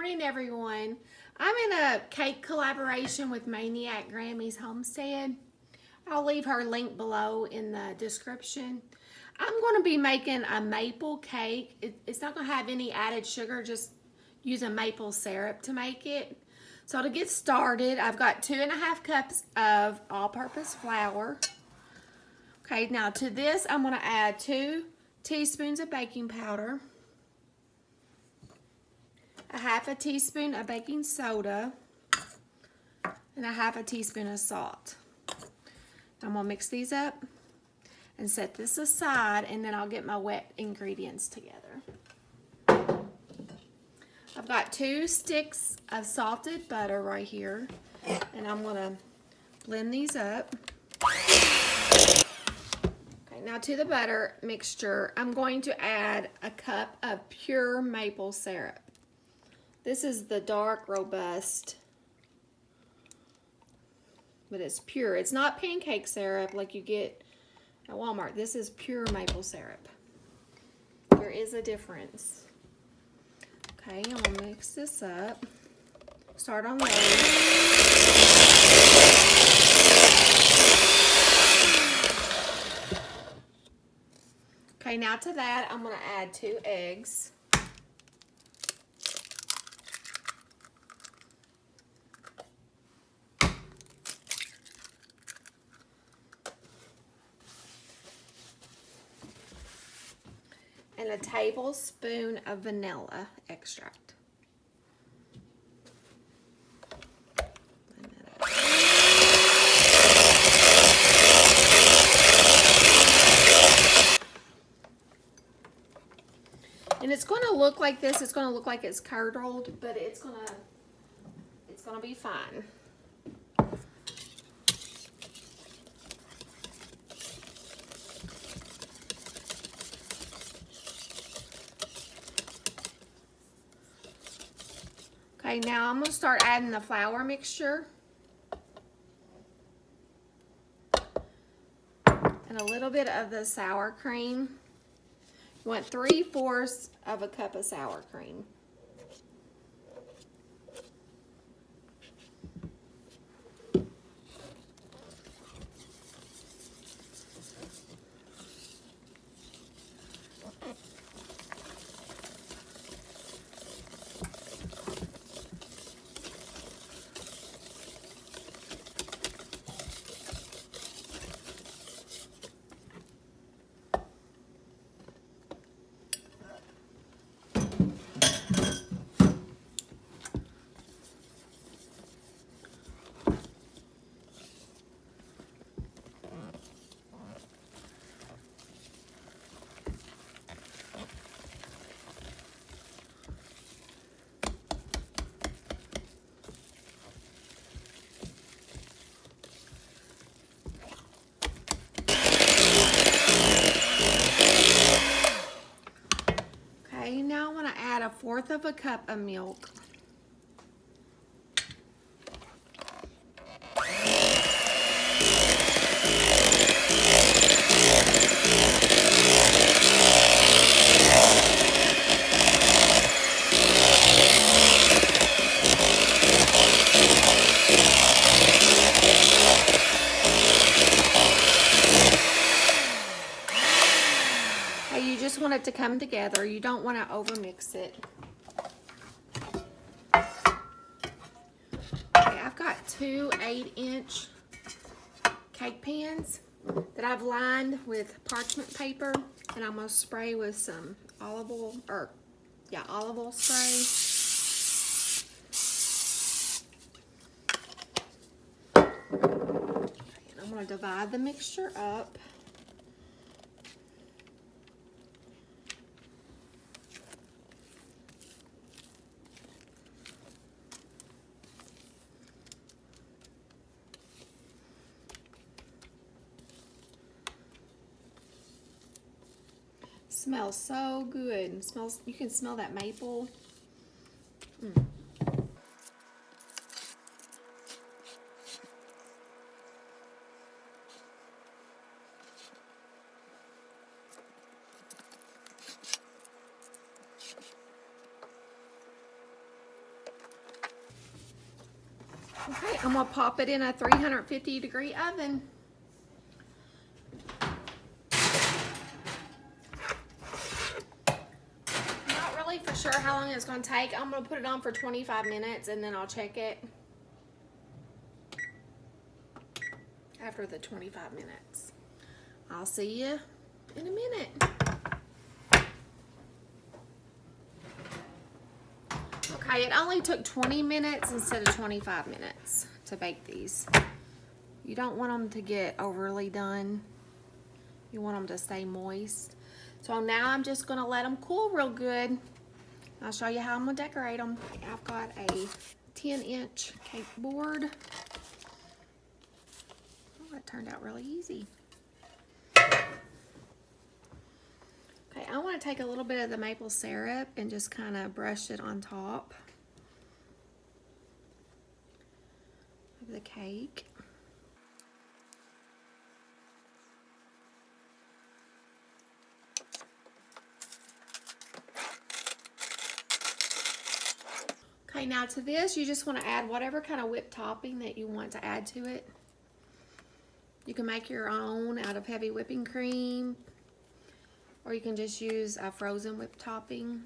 morning, everyone. I'm in a cake collaboration with MAINiac Grammies Homestead. I'll leave her link below in the description. I'm going to be making a maple cake. It's not going to have any added sugar, just use a maple syrup to make it. So to get started, I've got 2.5 cups of all-purpose flour. Okay, now to this, I'm going to add 2 teaspoons of baking powder, a 1/2 teaspoon of baking soda, and a 1/2 teaspoon of salt. I'm going to mix these up and set this aside, and then I'll get my wet ingredients together. I've got 2 sticks of salted butter right here, and I'm going to blend these up. Okay, now to the butter mixture, I'm going to add a cup of pure maple syrup. This is the dark, robust, but it's pure. It's not pancake syrup like you get at Walmart. This is pure maple syrup. There is a difference. Okay, I'm going to mix this up. Start on low. Okay, now to that, I'm going to add 2 eggs. And a tablespoon of vanilla extract. And it's going to look like this. It's going to look like it's curdled, but it's going to be fine. Okay, now I'm going to start adding the flour mixture and a little bit of the sour cream. You want 3/4 of a cup of sour cream. Now I want to add 1/4 of a cup of milk. You just want it to come together. You don't want to overmix it. Okay, I've got 2 8-inch cake pans that I've lined with parchment paper, and I'm going to spray with some olive oil spray. Okay, and I'm going to divide the mixture up. Smells so good. You can smell that maple. Okay, I'm gonna pop it in a 350-degree oven. Not really for sure how long it's gonna take. I'm gonna put it on for 25 minutes and then I'll check it after the 25 minutes. I'll see you in a minute. Okay, it only took 20 minutes instead of 25 minutes to bake these. You don't want them to get overly done. You want them to stay moist. So now I'm just gonna let them cool real good. I'll show you how I'm gonna decorate them. I've got a 10-inch cake board. Oh, that turned out really easy. Okay, I want to take a little bit of the maple syrup and just kind of brush it on top of the cake. Okay, now to this, you just want to add whatever kind of whipped topping that you want to add to it. You can make your own out of heavy whipping cream, or you can just use a frozen whipped topping.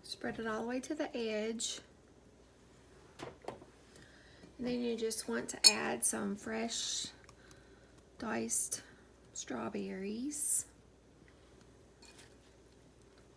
Spread it all the way to the edge. And then you just want to add some fresh diced strawberries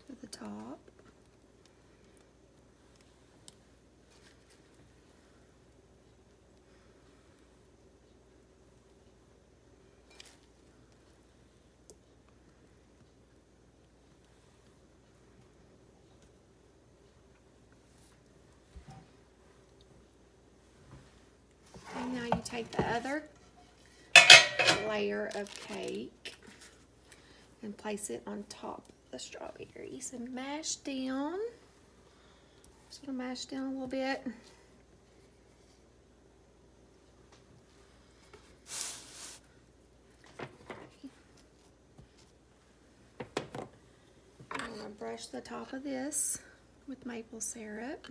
to the top. And now you take the other layer of cake and place it on top of the strawberries and mash down. Just gonna mash down a little bit. I'm gonna brush the top of this with maple syrup.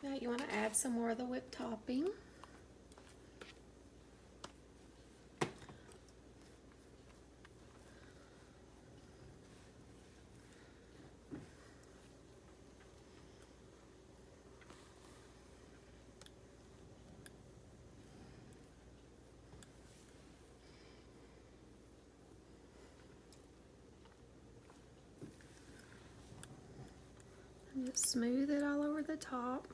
Now you want to add some more of the whipped topping. And just smooth it all over the top.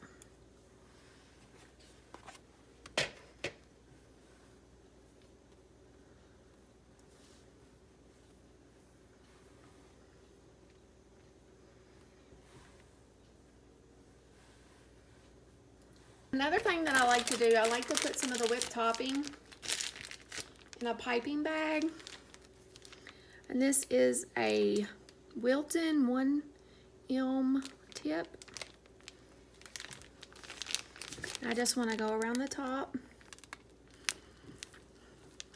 Another thing that I like to do, I like to put some of the whipped topping in a piping bag. And this is a Wilton 1M tip. I just want to go around the top,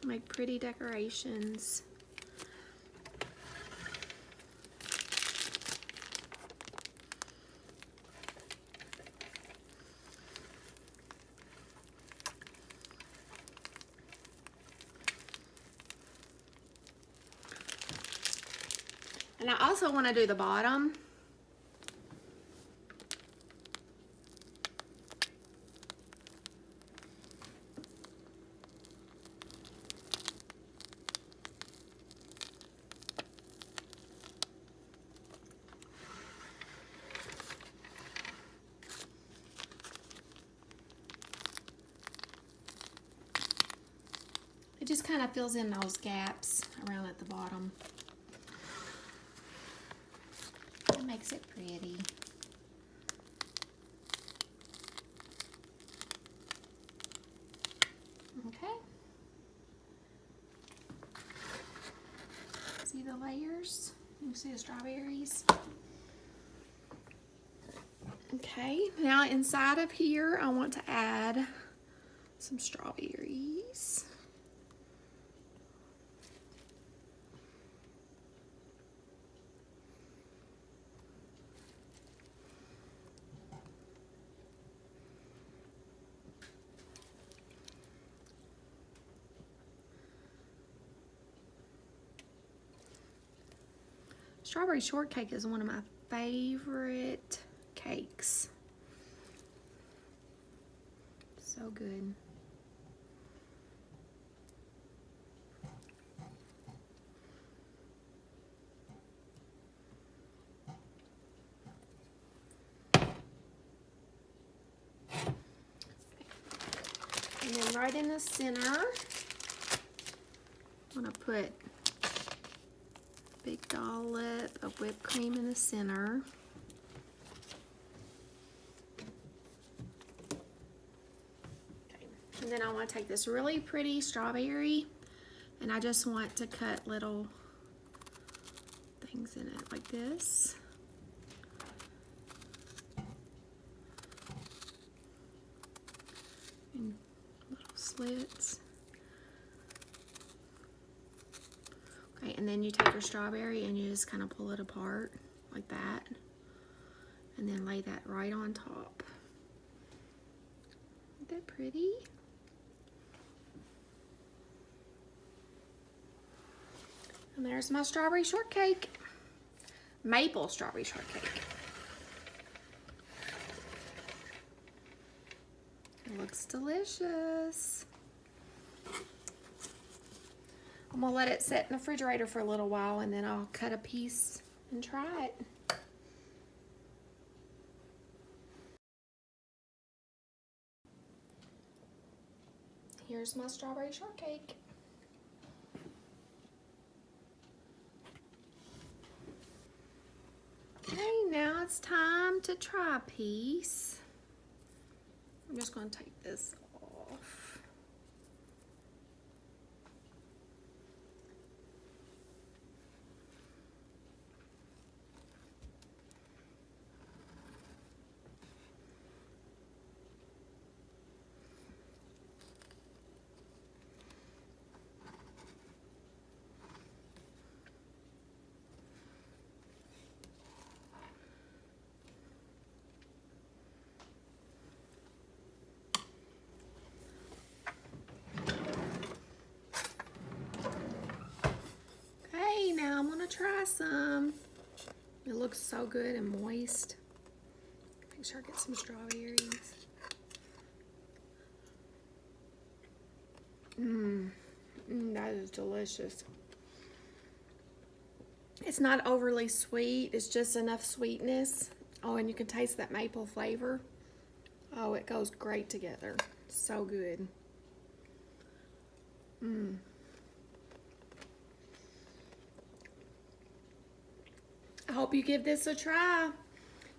make pretty decorations. And I also want to do the bottom. It just kind of fills in those gaps around at the bottom. It makes it pretty. the layers. You can see the strawberries. Okay, now inside of here, I want to add some strawberries. Strawberry shortcake is one of my favorite cakes. So good. And then right in the center, I'm gonna put a big dollop of whipped cream in the center. Okay. And then I want to take this really pretty strawberry, and I just want to cut little things in it like this. And little slits. Okay, and then you take your strawberry and you just kind of pull it apart like that, and then lay that right on top. Isn't that pretty? And there's my strawberry shortcake. Maple strawberry shortcake. It looks delicious. I'm gonna let it sit in the refrigerator for a little while, and then I'll cut a piece and try it. Here's my strawberry shortcake. Okay, now it's time to try a piece. I'm just gonna take this off. Now I'm gonna try some. It looks so good and moist. Make sure I get some strawberries. That is delicious. It's not overly sweet, it's just enough sweetness. Oh, and you can taste that maple flavor. Oh, it goes great together. So good. I hope you give this a try.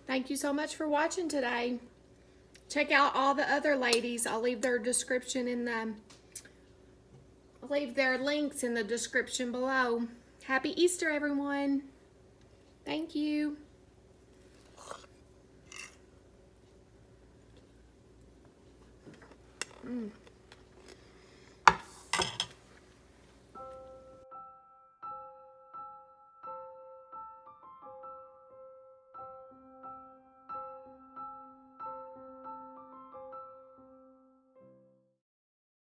Thank you so much for watching today. Check out all the other ladies. I'll leave their description in the, I'll leave their links in the description below. Happy Easter, everyone. Thank you.